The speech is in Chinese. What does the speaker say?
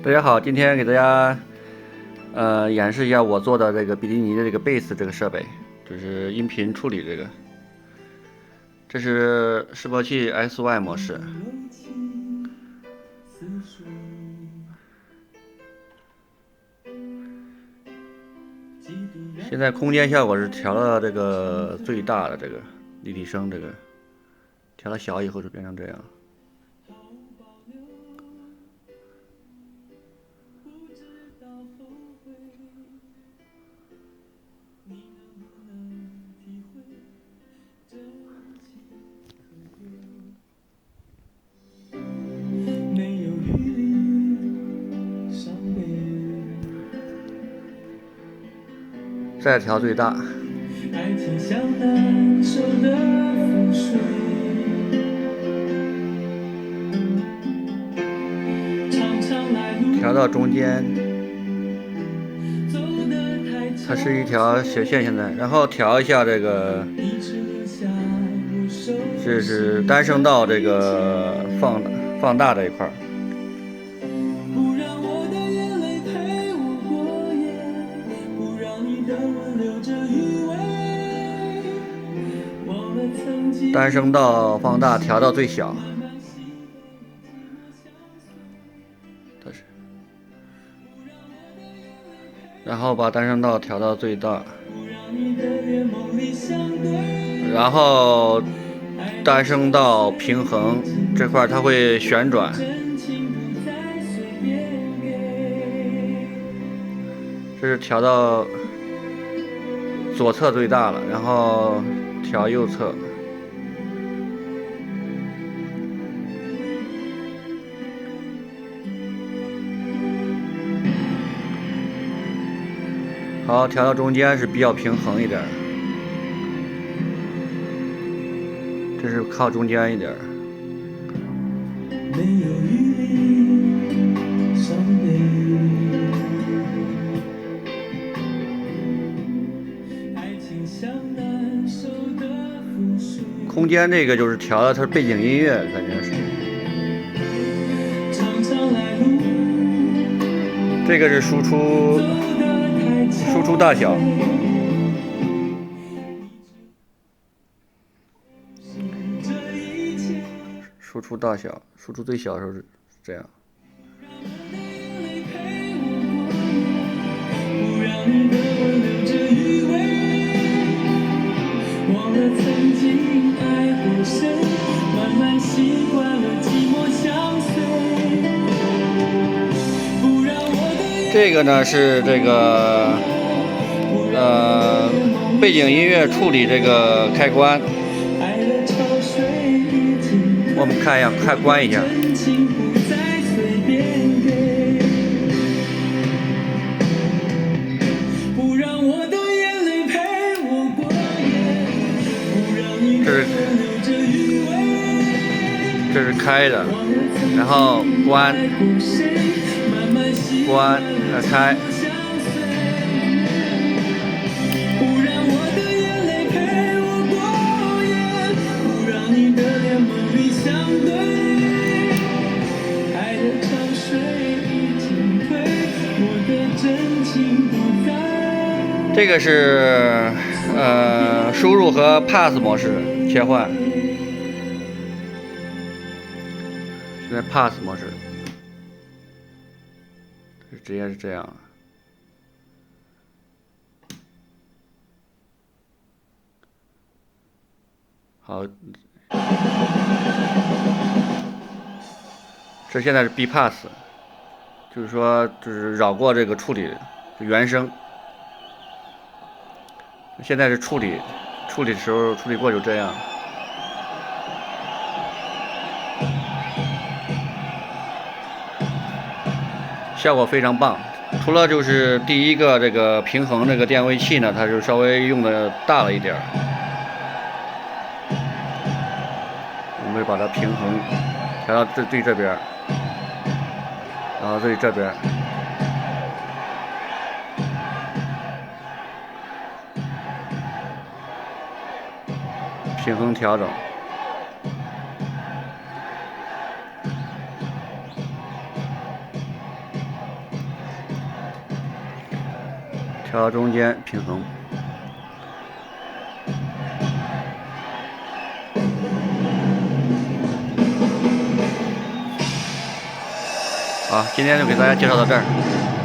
大家好，今天给大家演示一下我做的这个比基尼的这个贝斯这个设备，就是音频处理这个。这是示波器 XY 模式。现在空间效果是调到这个最大的这个立体声，这个调到小以后就变成这样。再调最大，调到中间，它是一条斜线现在，然后调一下这个，这是单声道这个放大这一块。单声道放大调到最小，然后把单声道调到最大，然后单声道平衡这块它会旋转，这是调到左侧最大了，然后调右侧。好，调到中间是比较平衡一点，这是靠中间一点。空间这个就是调的它背景音乐，感觉是。这个是输出大小，输出大小，输出最小的时候是这样。这个呢是这个背景音乐处理这个开关，我们看一下，关一下。这是开的，然后关，开。这个是输入和 pass 模式切换，现在 pass 模式，直接是这样。好，这现在是 B pass， 就是说就是绕过这个处理原声。现在是处理的时候处理过就这样。效果非常棒，除了就是第一个这个平衡这个电位器呢，它就稍微用的大了一点。我们把它平衡调到最这边，然后这边。平衡调整，调中间平衡。好，今天就给大家介绍到这儿。